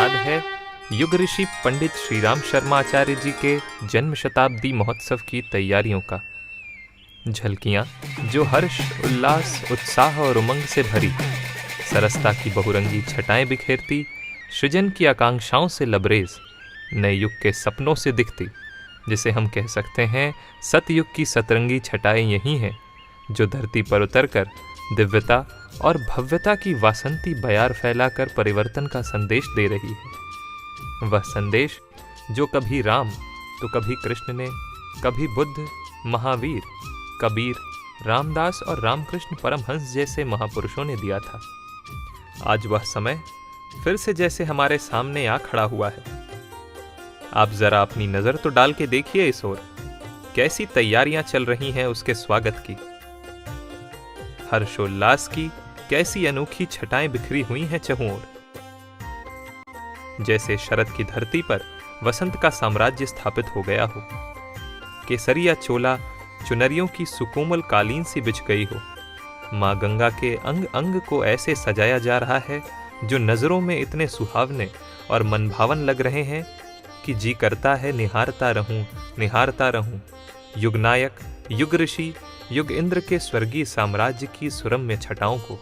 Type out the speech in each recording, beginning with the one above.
याद है युग ऋषि पंडित श्री राम शर्मा आचार्य जी के जन्म शताब्दी महोत्सव की तैयारियों का। झलकियाँ जो हर्ष, उल्लास, उत्साह और उमंग से भरी सरसता की बहुरंगी छटाएं बिखेरती, सृजन की आकांक्षाओं से लबरेज, नए युग के सपनों से दिखती, जिसे हम कह सकते हैं सतयुग की सतरंगी छटाएं यही हैं जो धरती पर उतरकर दिव्यता और भव्यता की वासंती बयार फैलाकर परिवर्तन का संदेश दे रही है। वह संदेश जो कभी राम तो कभी कृष्ण ने, कभी बुद्ध, महावीर, कबीर, रामदास और रामकृष्ण परमहंस जैसे महापुरुषों ने दिया था। आज वह समय फिर से जैसे हमारे सामने आ खड़ा हुआ है। आप जरा अपनी नजर तो डाल के देखिए इस ओर, कैसी तैयारियां चल रही हैं उसके स्वागत की। हर्षोल्लास की कैसी अनोखी छटाएं बिखरी हुई हैं चहुं ओर। जैसे शरद की धरती पर वसंत का साम्राज्य स्थापित हो गया हो। केसरिया चोला चुनरियों की सुकोमल कालीन सी बिछ गई हो। माँ गंगा के अंग अंग को ऐसे सजाया जा रहा है जो नजरों में इतने सुहावने और मनभावन लग रहे हैं कि जी करता है निहारता रहूं। युगनायक, युग ऋषि, युग इंद्र के स्वर्गीय साम्राज्य की सुरम्य छटाओं को।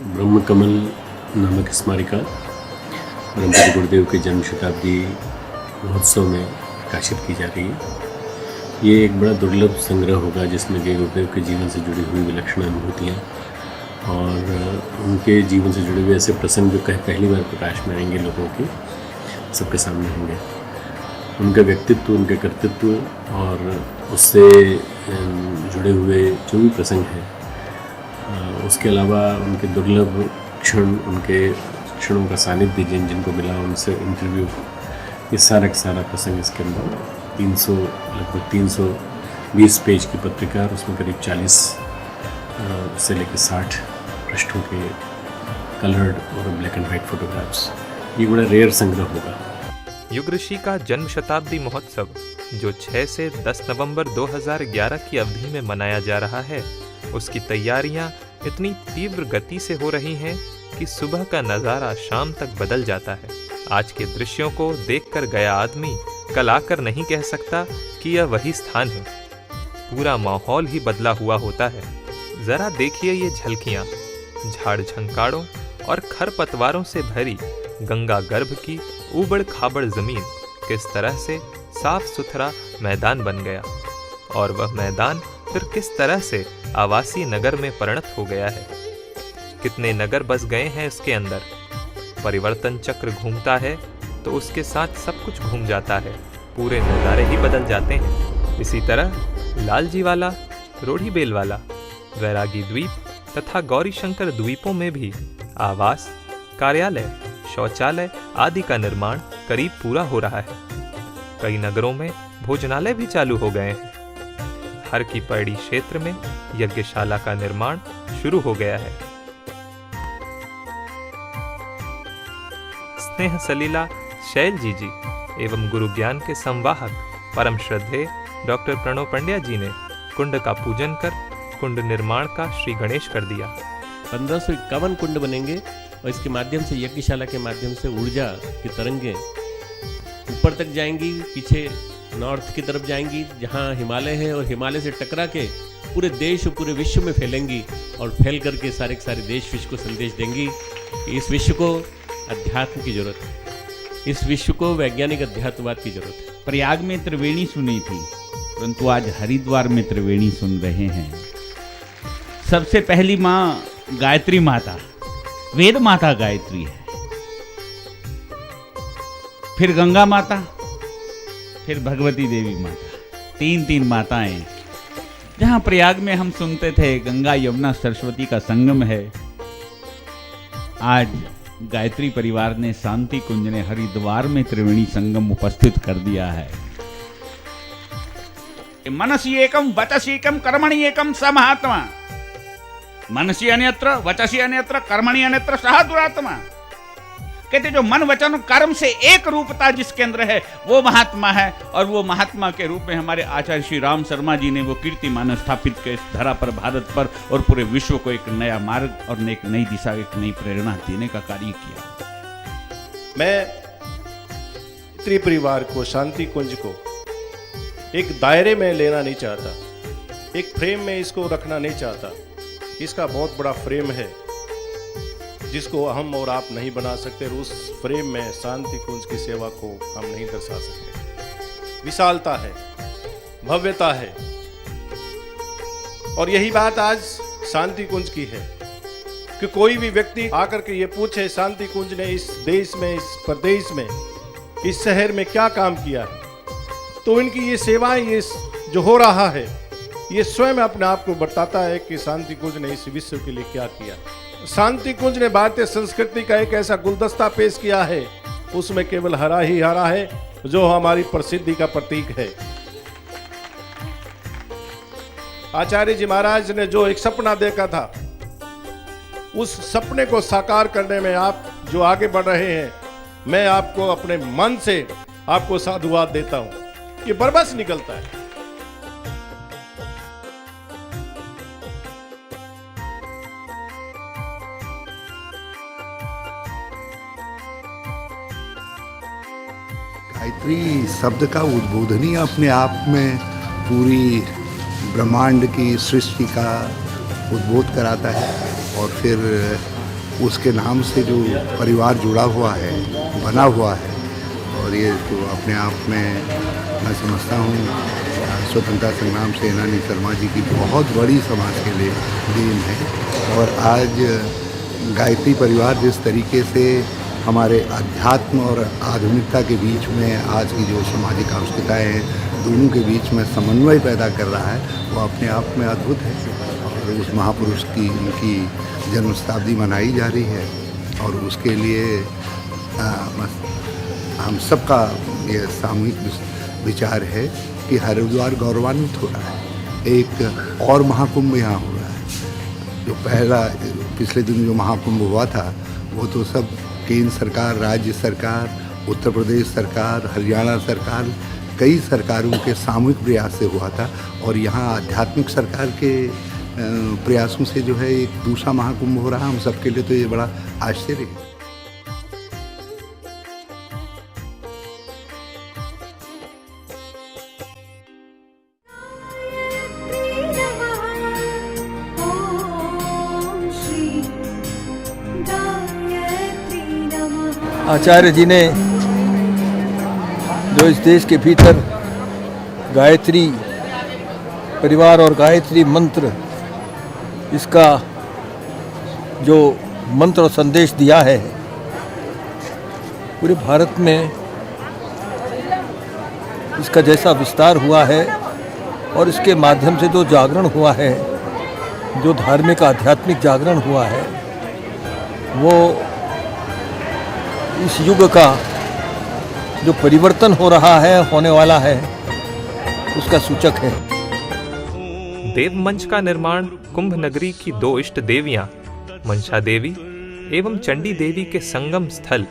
ब्रह्म कमल नामक स्मारिका परमपूज्य गुरुदेव के जन्म शताब्दी महोत्सव में प्रकाशित की जा रही है। ये एक बड़ा दुर्लभ संग्रह होगा जिसमें गुरुदेव के जीवन से जुड़ी हुई विलक्षण अनुभूतियाँ और उनके जीवन से जुड़े हुए ऐसे प्रसंग जो पहली बार प्रकाश में आएंगे, लोगों के सबके सामने होंगे। उनका व्यक्तित्व, उनके कर्तृत्व और उससे जुड़े हुए जो भी प्रसंग हैं, उसके अलावा उनके दुर्लभ क्षण, उनके क्षणों का सानिध्य जिनको मिला, उनसे इंटरव्यू, ये सारा का सारा प्रसंग इसके अंदर लगभग 320 पेज की पत्रिका और उसमें करीब 40 से लेकर 60 पृष्ठों के कलर्ड और ब्लैक एंड वाइट फोटोग्राफ्स। ये बड़ा रेयर संग्रह होगा। युग ऋषि का जन्म शताब्दी महोत्सव जो 6 से 10 नवंबर 2011 की अवधि में मनाया जा रहा है, उसकी तैयारियां इतनी तीव्र गति से हो रही हैं कि सुबह का नज़ारा शाम तक बदल जाता है। आज के दृश्यों को देखकर गया आदमी कल आकर नहीं कह सकता कि यह वही स्थान है। पूरा माहौल ही बदला हुआ होता है। जरा देखिए ये झलकियाँ, झाड़ झंकाड़ों और खरपतवारों से भरी गंगा गर्भ की ऊबड़ खाबड़ जमीन किस तरह से साफ सुथरा मैदान बन गया, और वह मैदान फिर किस तरह से आवासीय नगर में परिणत हो गया है। कितने नगर बस गए हैं इसके अंदर। परिवर्तन चक्र घूमता है तो उसके साथ सब कुछ घूम जाता है, पूरे नज़ारे ही बदल जाते हैं। इसी तरह लालजी वाला, रोढ़ी बेल वाला, वैरागी द्वीप तथा गौरी शंकर द्वीपों में भी आवास, कार्यालय, शौचालय आदि का निर्माण करीब पूरा हो रहा है। कई नगरों में भोजनालय भी चालू हो गए हैं। हर की पैड़ी क्षेत्र में यज्ञशाला का निर्माण शुरू हो गया है। स्नेह सलीला शैल जी एवं गुरु ज्ञान के संवाहक परम श्रद्धेय डॉक्टर प्रणव पंड्या जी ने कुंड का पूजन कर कुंड निर्माण का श्री गणेश कर दिया। 1551 कुंड बनेंगे और इसके माध्यम से, यज्ञशाला के माध्यम से ऊर्जा की तरंगें ऊपर तक जाएंगी, पीछे नॉर्थ की तरफ जाएंगी जहां हिमालय है, और हिमालय से टकरा के पूरे देश और पूरे विश्व में फैलेंगी और फैल करके सारे के सारे देश विश्व को संदेश देंगी कि इस विश्व को अध्यात्म की जरूरत है, इस विश्व को वैज्ञानिक अध्यात्मवाद की जरूरत है। प्रयाग में त्रिवेणी सुनी थी, परंतु आज हरिद्वार में त्रिवेणी सुन रहे हैं। सबसे पहली माँ गायत्री माता, वेद माता गायत्री है, फिर गंगा माता, फिर भगवती देवी माता, तीन माताएं। जहां प्रयाग में हम सुनते थे गंगा यमुना सरस्वती का संगम है, आज गायत्री परिवार ने शांति कुंज ने हरिद्वार में त्रिवेणी संगम उपस्थित कर दिया है। मनसी एकम वचसी एकम कर्मणि एकम स महात्मा। मनसी अन्यत्र वचसी अन्यत्र कर्मणि अन्यत्र सह दुरात्मा। कहते जो मन वचन कर्म से एक रूपता जिसके अंदर है वो महात्मा है, और वो महात्मा के रूप में हमारे आचार्य श्री राम शर्मा जी ने वो कीर्तिमान स्थापित के इस धरा पर, भारत पर और पूरे विश्व को एक नया मार्ग और एक नई दिशा, एक नई प्रेरणा देने का कार्य किया। मैं त्रिपरिवार को, शांति कुंज को एक दायरे में लेना नहीं चाहता, एक फ्रेम में इसको रखना नहीं चाहता। इसका बहुत बड़ा फ्रेम है जिसको हम और आप नहीं बना सकते, और उस फ्रेम में शांति कुंज की सेवा को हम नहीं दर्शा सकते। विशालता है, भव्यता है, और यही बात आज शांति कुंज की है कि कोई भी व्यक्ति आकर के ये पूछे शांति कुंज ने इस देश में, इस प्रदेश में, इस शहर में क्या काम किया है, तो इनकी ये सेवाएं, ये जो हो रहा है, ये स्वयं अपने आप को बताता है कि शांति कुंज ने इस विश्व के लिए क्या किया। शांति कुंज ने भारतीय संस्कृति का एक ऐसा गुलदस्ता पेश किया है, उसमें केवल हरा ही हरा है, जो हमारी प्रसिद्धि का प्रतीक है। आचार्य जी महाराज ने जो एक सपना देखा था, उस सपने को साकार करने में आप जो आगे बढ़ रहे हैं, मैं आपको अपने मन से आपको साधुवाद देता हूं। ये बरबस निकलता है। गायत्री शब्द का उद्बोधन ही अपने आप में पूरी ब्रह्मांड की सृष्टि का उद्बोध कराता है, और फिर उसके नाम से जो परिवार जुड़ा हुआ है, बना हुआ है, और ये तो अपने आप में मैं समझता हूँ स्वतंत्रता संग्राम सेनानी शर्मा जी की बहुत बड़ी समाज के लिए देन है। और आज गायत्री परिवार जिस तरीके से हमारे अध्यात्म और आधुनिकता के बीच में आज की जो सामाजिक आवश्यकताएँ हैं, दोनों के बीच में समन्वय पैदा कर रहा है, वो अपने आप में अद्भुत है। और उस महापुरुष की उनकी जन्म शताब्दी मनाई जा रही है, और उसके लिए हम सबका ये सामूहिक विचार है कि हरिद्वार गौरवान्वित हो रहा है। एक और महाकुंभ यहाँ हो रहा है। जो पहला पिछले दिन जो महाकुंभ हुआ था, वो तो सब केंद्र सरकार, राज्य सरकार, उत्तर प्रदेश सरकार, हरियाणा सरकार, कई सरकारों के सामूहिक प्रयास से हुआ था, और यहाँ आध्यात्मिक सरकार के प्रयासों से जो है एक दूसरा महाकुंभ हो रहा है। हम सबके लिए तो ये बड़ा आश्चर्य है। आचार्य जी ने जो इस देश के भीतर गायत्री परिवार और गायत्री मंत्र, इसका जो मंत्र और संदेश दिया है, पूरे भारत में इसका जैसा विस्तार हुआ है और इसके माध्यम से जो जागरण हुआ है, जो धार्मिक आध्यात्मिक जागरण हुआ है, वो इस युग का जो परिवर्तन हो रहा है, होने वाला है, उसका सूचक है। देव मंच का निर्माण कुंभ नगरी की दो इष्ट देवियां मनसा देवी एवं चंडी देवी के संगम स्थल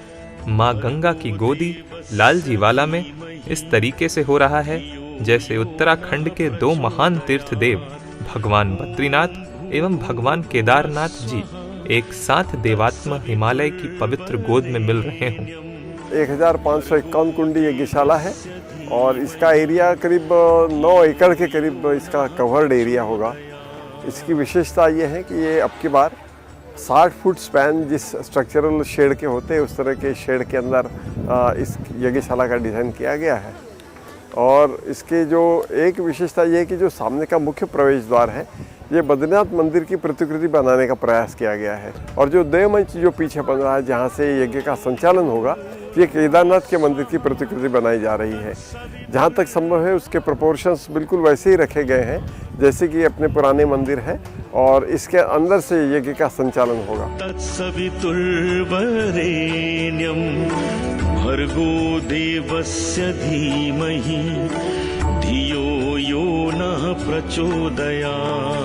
मां गंगा की गोदी लालजी वाला में इस तरीके से हो रहा है जैसे उत्तराखंड के दो महान तीर्थ देव भगवान बद्रीनाथ एवं भगवान केदारनाथ जी एक साथ देवात्म हिमालय की पवित्र गोद में मिल रहे हों। 1551 कुंडी यज्ञशाला है और इसका एरिया करीब 9 एकड़ के करीब इसका कवर्ड एरिया होगा। इसकी विशेषता ये है कि ये अब की बार 60 फुट स्पैन जिस स्ट्रक्चरल शेड के होते हैं उस तरह के शेड के अंदर इस यज्ञशाला का डिज़ाइन किया गया है। और इसके जो एक विशेषता ये है कि जो सामने का मुख्य प्रवेश द्वार है ये बद्रीनाथ मंदिर की प्रतिकृति बनाने का प्रयास किया गया है। और जो देवमंच जो पीछे बन रहा है जहाँ से यज्ञ का संचालन होगा, ये केदारनाथ के मंदिर की प्रतिकृति बनाई जा रही है। जहाँ तक संभव है उसके प्रोपोर्शंस बिल्कुल वैसे ही रखे गए हैं जैसे कि अपने पुराने मंदिर है और इसके अंदर से यज्ञ का संचालन होगा। तत्सवितुर्वरेण्यं भर्गो देवस्य धीमहि धियो यो नः प्रचोदयात्।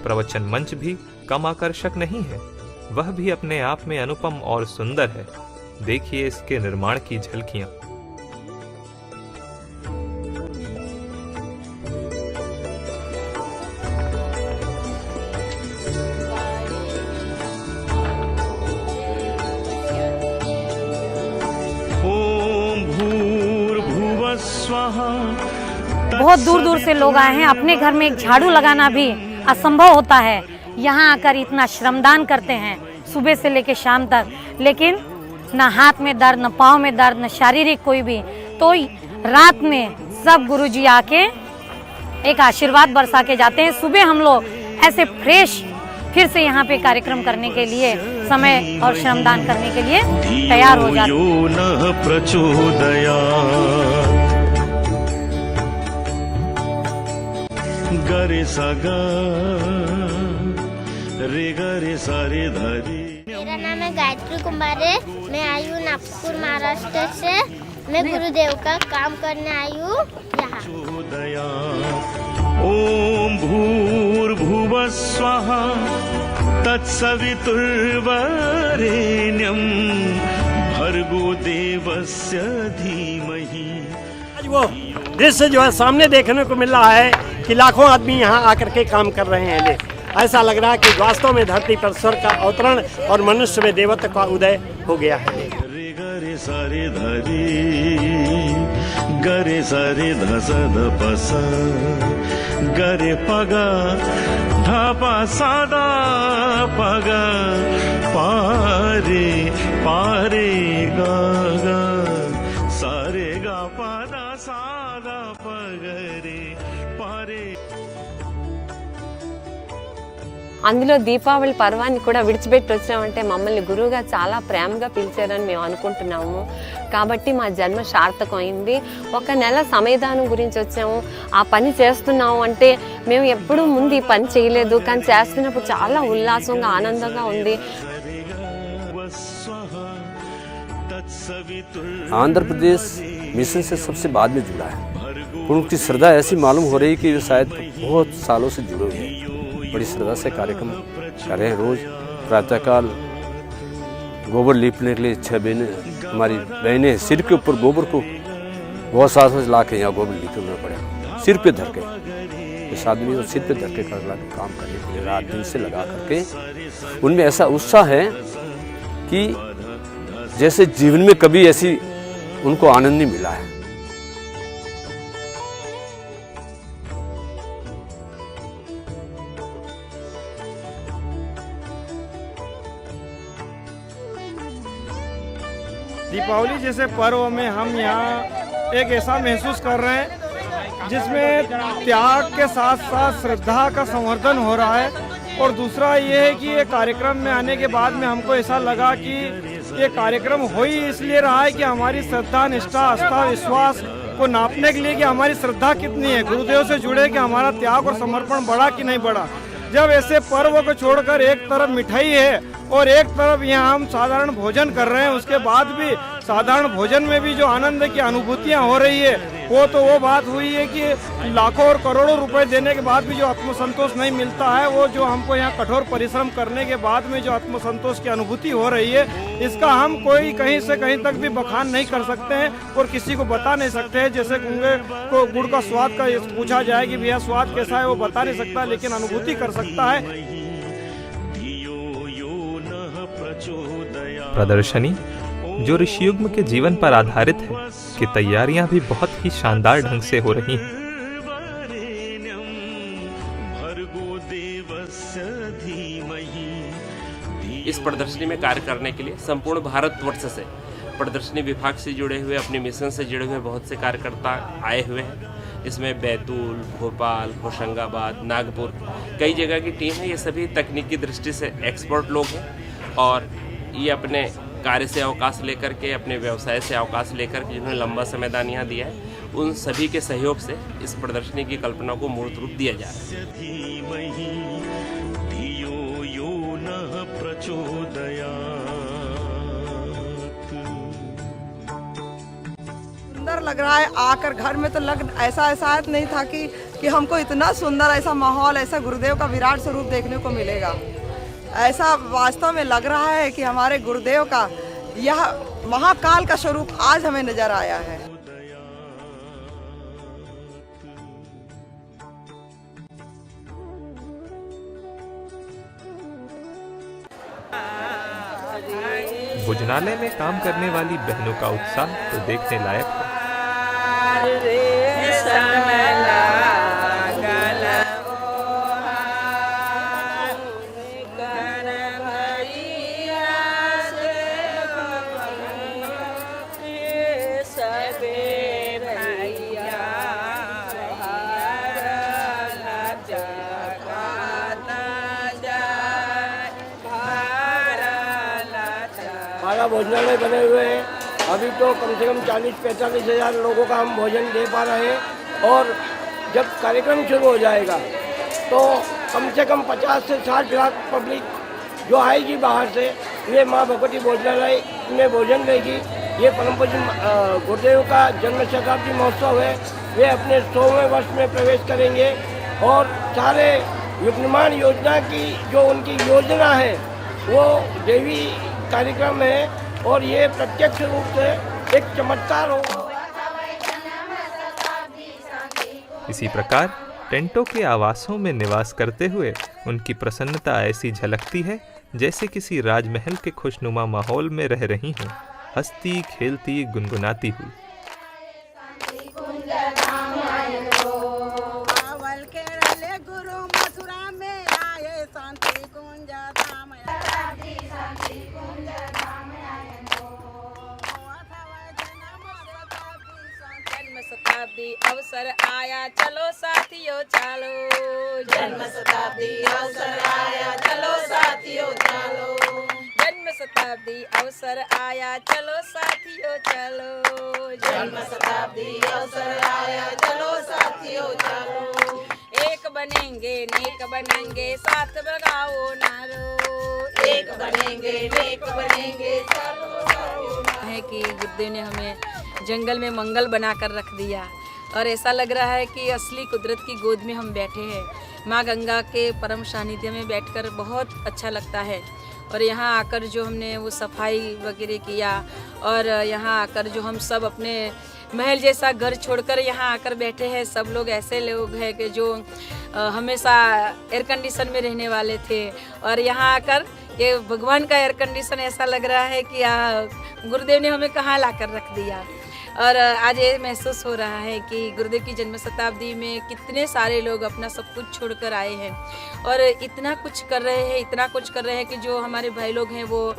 प्रवचन मंच भी कम आकर्षक नहीं है। वह भी अपने आप में अनुपम और सुंदर है। देखिए इसके निर्माण की झलकियां। ओम भूर्भुवः स्वः। बहुत दूर दूर से लोग आए हैं। अपने घर में एक झाड़ू लगाना भी असंभव होता है, यहाँ आकर इतना श्रमदान करते हैं सुबह से लेकर शाम तक, लेकिन न हाथ में दर्द, न पाँव में दर्द, न शारीरिक कोई भी। तो रात में सब गुरुजी आके एक आशीर्वाद बरसा के जाते हैं। सुबह हम लोग ऐसे फ्रेश फिर से यहाँ पे कार्यक्रम करने के लिए, समय और श्रमदान करने के लिए तैयार हो जाते हैं। मेरा नाम है गायत्री कुमार है। मैं आई हूँ नागपुर महाराष्ट्र से। मैं गुरुदेव का काम करने आई हूँ यहाँ। ओम भूर्भुवः स्वः तत्सवितुर्वरेण्यं भर्गो देवस्य धीमहि। आज वो दृश्य जो है सामने देखने को मिल रहा है कि लाखों आदमी यहाँ आकर के काम कर रहे हैं। ऐसा लग रहा है कि वास्तव में धरती पर स्वर का अवतरण और मनुष्य में देवत्व का उदय हो गया है। गरे सारे धरी गरे सारे धस धपस गरे पगा धपा सादा पगा पारे पारे गा गा सारे गा पादा सादा पगरे पारे। అందులో దీపావళి పర్వాన్ని కూడా విడిచిపెట్టి వచ్చామంటే మమ్మల్ని గురువుగా చాలా ప్రేమగా పిలిచారని మేము అనుకుంటున్నాము. కాబట్టి మా జన్మ సార్థకమైంది. ఒక నెల సమయదానం గురించి వచ్చాము. ఆ పని చేస్తున్నాము అంటే మేము ఎప్పుడూ ముందు ఈ పని చేయలేదు, కానీ చేస్తున్నప్పుడు చాలా ఉల్లాసంగా ఆనందంగా ఉంది. आंध्र प्रदेश मिशन से सबसे बाद में जुड़ा है। उनकी श्रद्धा ऐसी मालूम हो रही कि वे शायद बहुत सालों से जुड़े हुए हैं। बड़ी श्रद्धा से कार्यक्रम कर रहे हैं। रोज प्रातःकाल गोबर लीपने के लिए 6 बहनें हमारी बहनें सिर के ऊपर गोबर को बहुत सालों से ला के यहाँ गोबर लीपना पड़ेगा, सिर पे धर के। इस आदमी को सिर पे धर के काम करने के लिए रात दिन से लगा करके उनमें ऐसा उत्साह है कि जैसे जीवन में कभी ऐसी उनको आनंद नहीं मिला है। दीपावली जैसे पर्व में हम यहाँ एक ऐसा महसूस कर रहे हैं जिसमें त्याग के साथ साथ श्रद्धा का संवर्धन हो रहा है। और दूसरा ये है कि ये कार्यक्रम में आने के बाद में हमको ऐसा लगा कि ये कार्यक्रम हो ही इसलिए रहा है कि हमारी श्रद्धा, निष्ठा, आस्था, विश्वास को नापने के लिए कि हमारी श्रद्धा कितनी है, गुरुदेव से जुड़े कि हमारा त्याग और समर्पण बढ़ा कि नहीं बढ़ा। जब ऐसे पर्व को छोड़कर एक तरफ मिठाई है और एक तरफ यहाँ हम साधारण भोजन कर रहे हैं, उसके बाद भी साधारण भोजन में भी जो आनंद की अनुभूतियाँ हो रही है वो बात हुई है कि लाखों और करोड़ों रुपए देने के बाद भी जो आत्मसंतोष नहीं मिलता है, वो जो हमको यहाँ कठोर परिश्रम करने के बाद में जो आत्मसंतोष की अनुभूति हो रही है, इसका हम कोई कहीं से कहीं तक भी बखान नहीं कर सकते हैं और किसी को बता नहीं सकते हैं। जैसे को गुड़ का स्वाद का पूछा जाए कि भैया स्वाद कैसा है, वो बता नहीं सकता, लेकिन अनुभूति कर सकता है। प्रदर्शनी जो ऋषियुग्म के जीवन पर आधारित है की तैयारियां भी बहुत ही शानदार ढंग से हो रही हैं। इस प्रदर्शनी में कार्य करने के लिए संपूर्ण भारतवर्ष से प्रदर्शनी विभाग से जुड़े हुए, अपने मिशन से जुड़े हुए बहुत से कार्यकर्ता आए हुए हैं। इसमें बैतूल, भोपाल, होशंगाबाद, नागपुर कई जगह की टीम है। ये सभी तकनीकी दृष्टि से एक्सपर्ट लोग हैं और ये अपने कार्य से अवकाश लेकर के, अपने व्यवसाय से अवकाश लेकर के जिन्होंने लंबा समय दान यहाँ दिया है, उन सभी के सहयोग से इस प्रदर्शनी की कल्पना को मूर्त रूप दिया जा रहा सुंदर लग रहा है। आकर घर में तो ऐसा एहसास नहीं था कि हमको इतना सुंदर ऐसा माहौल, ऐसा गुरुदेव का विराट स्वरूप देखने को मिलेगा। ऐसा वास्तव में लग रहा है कि हमारे गुरुदेव का यह महाकाल का स्वरूप आज हमें नजर आया है। भोजनालय में काम करने वाली बहनों का उत्साह तो देखने लायक है। हमारा भोजनालय बने हुए हैं, अभी तो कम से कम 40-45 हज़ार लोगों का हम भोजन दे पा रहे हैं और जब कार्यक्रम शुरू हो जाएगा तो कम से कम 50 से 60 लाख पब्लिक जो आएगी बाहर से, ये माँ भगवती भोजनालय में भोजन लेगी। ये परम पूज्य गुरुदेव का जन्म शताब्दी महोत्सव है, वे अपने 100वें वर्ष में प्रवेश करेंगे और सारे युग निर्माण योजना की जो उनकी योजना है वो देवी कार्यक्रम है और ये प्रत्यक्ष रूप से एक चमत्कार होगा। इसी प्रकार टेंटों के आवासों में निवास करते हुए उनकी प्रसन्नता ऐसी झलकती है जैसे किसी राजमहल के खुशनुमा माहौल में रह रही हों, हंसती खेलती गुनगुनाती हुई। शताब्दी अवसर आया चलो साथियों चलो, जन्म शताब्दी अवसर आया चलो साथियों चलो, जन्म शताब्दी अवसर आया चलो साथियों चलो, जन्म शताब्दी अवसर आया चलो साथियों चलो, एक बनेंगे नेक बनेंगे साथ लगाओ नारो, एक बनेंगे नेक बनेंगे साथ लगाओ नारो। है कि गुरुदेव ने हमें जंगल में मंगल बनाकर रख दिया और ऐसा लग रहा है कि असली कुदरत की गोद में हम बैठे हैं। माँ गंगा के परम सानिध्य में बैठकर बहुत अच्छा लगता है और यहाँ आकर जो हमने वो सफाई वगैरह किया और यहाँ आकर जो हम सब अपने महल जैसा घर छोड़कर यहाँ आकर बैठे हैं। सब लोग ऐसे लोग हैं कि जो हमेशा एयर कंडीशन में रहने वाले थे और यहाँ आकर ये भगवान का एयर कंडीशन ऐसा लग रहा है कि गुरुदेव ने हमें कहाँ लाकर रख दिया। और आज ये महसूस हो रहा है कि गुरुदेव की जन्म शताब्दी में कितने सारे लोग अपना सब कुछ छोड़कर आए हैं और इतना कुछ कर रहे हैं, इतना कुछ कर रहे हैं कि जो हमारे भाई लोग हैं वो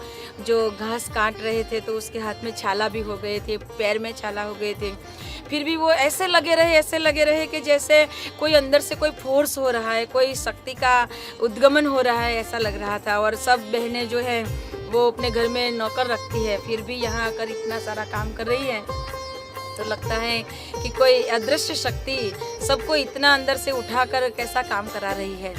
जो घास काट रहे थे तो उसके हाथ में छाला भी हो गए थे, पैर में छाला हो गए थे, फिर भी वो ऐसे लगे रहे कि जैसे कोई अंदर से कोई फोर्स हो रहा है, कोई शक्ति का उद्गमन हो रहा है, ऐसा लग रहा था। और सब बहनें जो है वो अपने घर में नौकर रखती है, फिर भी यहाँ आकर इतना सारा काम कर रही है तो लगता है कि कोई अदृश्य शक्ति सबको इतना अंदर से उठाकर कैसा काम करा रही है।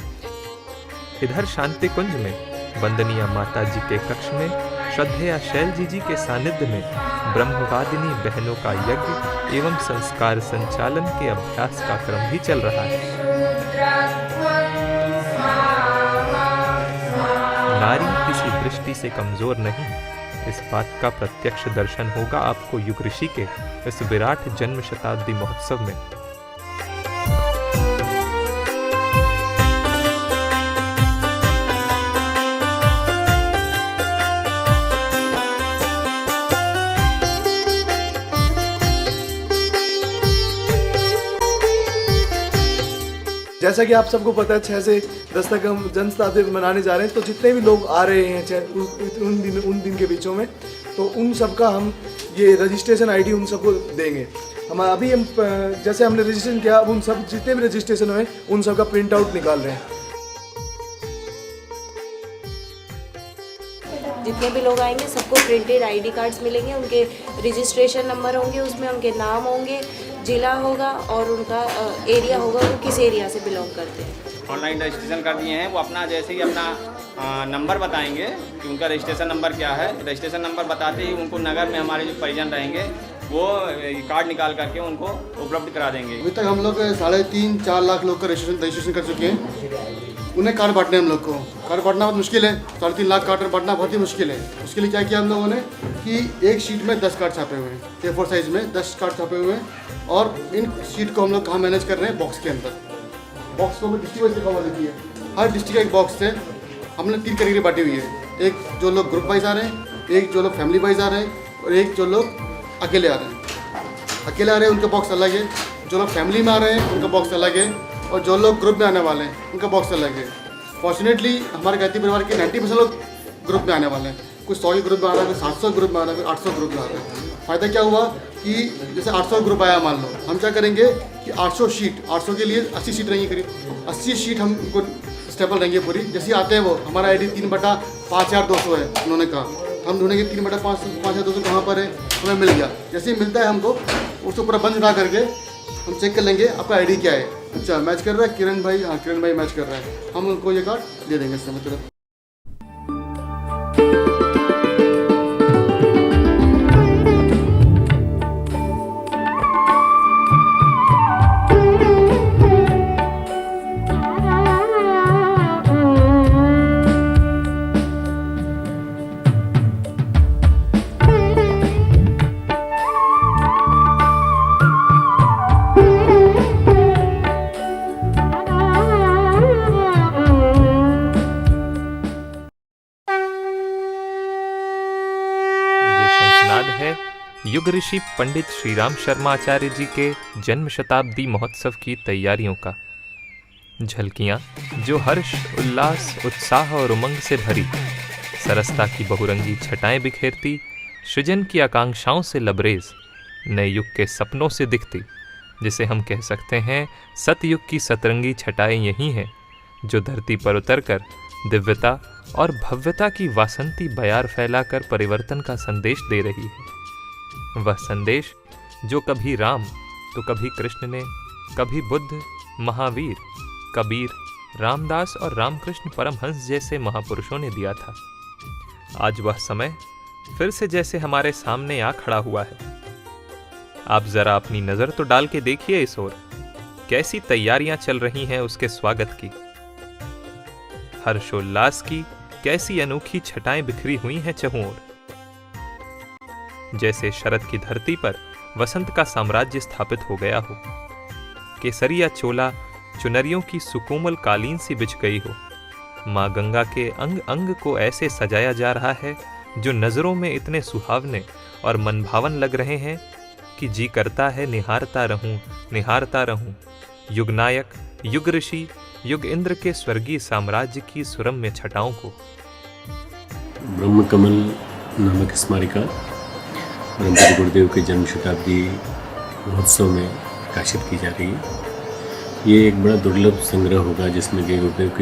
इधर शांति कुंज में वंदनीय माता जी के कक्ष में श्रद्धेय शैल जी के सानिध्य में ब्रह्मवादिनी बहनों का यज्ञ एवं संस्कार संचालन के अभ्यास का क्रम भी चल रहा है। नारी किसी दृष्टि से कमजोर नहीं, इस बात का प्रत्यक्ष दर्शन होगा आपको युग ऋषि के इस विराट जन्म शताब्दी महोत्सव में। जैसा कि आप सबको पता है 6 से 10 तक हम जन्म शताब्दी मनाने जा रहे हैं, तो जितने भी लोग आ रहे हैं चाहे उन दिन के बीचों में, तो उन सब का हम ये रजिस्ट्रेशन आईडी उन सबको देंगे। हम अभी जैसे हमने रजिस्ट्रेशन किया, अब उन सब जितने भी रजिस्ट्रेशन हुए उन सब का प्रिंट आउट निकाल रहे हैं। जितने भी लोग आएंगे सबको प्रिंटेड आईडी कार्ड्स मिलेंगे, उनके रजिस्ट्रेशन नंबर होंगे, उसमें उनके नाम होंगे, जिला होगा और उनका एरिया होगा, वो किस एरिया से बिलोंग करते हैं। ऑनलाइन रजिस्ट्रेशन कर दिए हैं, वो अपना जैसे ही अपना नंबर बताएंगे कि उनका रजिस्ट्रेशन नंबर क्या है, रजिस्ट्रेशन नंबर बताते ही उनको नगर में हमारे जो परिजन रहेंगे वो कार्ड निकाल करके उनको उपलब्ध करा देंगे। अभी तक हम लोग 3.5-4 लाख लोग का रजिस्ट्रेशन कर चुके हैं उन्हें कार्ड बांटने हम लोग को। कार्ड बांटना बहुत मुश्किल है, 3.5 लाख कार्ड बांटना बहुत ही मुश्किल है। उसके लिए क्या किया हम लोगों ने कि एक शीट में 10 कार्ड छापे हुए हैं, A4 साइज़ में 10 कार्ड छापे हुए हैं, और इन शीट को हम लोग कहाँ मैनेज कर रहे हैं, बॉक्स के अंदर। बॉक्स को हमें डिस्ट्रिक्ट वाइज लिखा हुआ देती है, हर डिस्ट्रिक्ट का एक बॉक्स से हमने 3 कैटेगरी बांटी हुई है। एक जो लोग ग्रुप वाइज आ रहे हैं, एक जो लोग फैमिली वाइज आ रहे हैं, और एक जो लोग अकेले आ रहे हैं। अकेले आ रहे हैं उनका बॉक्स अलग है, जो लोग फैमिली में आ रहे हैं उनका बॉक्स अलग है, और जो लोग ग्रुप में आने वाले हैं उनका बॉक्स अलग है। फॉर्चुनेटली हमारे गायत्री परिवार के 90% लोग ग्रुप में आने वाले हैं। कुछ 100 के ग्रुप में आ रहा है, कुछ 700 ग्रुप में आ रहा है, कुछ 800 ग्रुप में आ रहा है। फ़ायदा क्या हुआ कि जैसे 800 ग्रुप आया मान लो, हम क्या करेंगे कि 800 शीट, 800 के लिए 80 शीट रहेंगी करीब, 80 शीट हम उनको स्टेपल रहेंगे पूरी। जैसे आते हैं वो, हमारा ID 3/5200 है, उन्होंने कहा हम ढूंढेंगे 3/5200 कहाँ पर है, हमें मिल गया। जैसे ही मिलता है हमको, उसको पूरा बंद उठा करके हम चेक कर लेंगे आपका ID क्या है। अच्छा मैच कर रहा है किरण भाई, हाँ किरण भाई मैच कर रहा है, हम उनको ये कार्ड दे देंगे इस समय तुरंत। युग ऋषि पंडित श्रीराम शर्मा आचार्य जी के जन्म शताब्दी महोत्सव की तैयारियों का झलकियां जो हर्ष, उल्लास, उत्साह और उमंग से भरी, सरसता की बहुरंगी छटाएं बिखेरती, सृजन की आकांक्षाओं से लबरेज, नए युग के सपनों से दिखती, जिसे हम कह सकते हैं सतयुग की सतरंगी छटाएं यही हैं जो धरती पर उतरकर दिव्यता और भव्यता की वासंती बयार फैलाकर परिवर्तन का संदेश दे रही है। वह संदेश जो कभी राम तो कभी कृष्ण ने, कभी बुद्ध, महावीर, कबीर, रामदास और रामकृष्ण परमहंस जैसे महापुरुषों ने दिया था, आज वह समय फिर से जैसे हमारे सामने आ खड़ा हुआ है। आप जरा अपनी नजर तो डाल के देखिए इस ओर, कैसी तैयारियां चल रही हैं उसके स्वागत की। हर्षोल्लास की कैसी अनोखी छटाएं बिखरी हुई हैं चहुं ओर, जैसे शरद की धरती पर वसंत का साम्राज्य स्थापित हो गया हो। केसरिया चोला चुनरियों की सुकोमल कालीन सी बिछ गई हो। माँ गंगा के अंग अंग को ऐसे सजाया जा रहा है जो नजरों में इतने सुहावने और मनभावन लग रहे हैं कि जी करता है निहारता रहूं युगनायक, युग ऋषि, युग इंद्र के स्वर्गीय साम्राज्य की सुरम्य छटाओं को। ब्रह्म कमल नामक स्मारिका परमपूज्य गुरुदेव के जन्म शताब्दी महोत्सव में प्रकाशित की जा रही है। ये एक बड़ा दुर्लभ संग्रह होगा जिसमें गुरुदेव के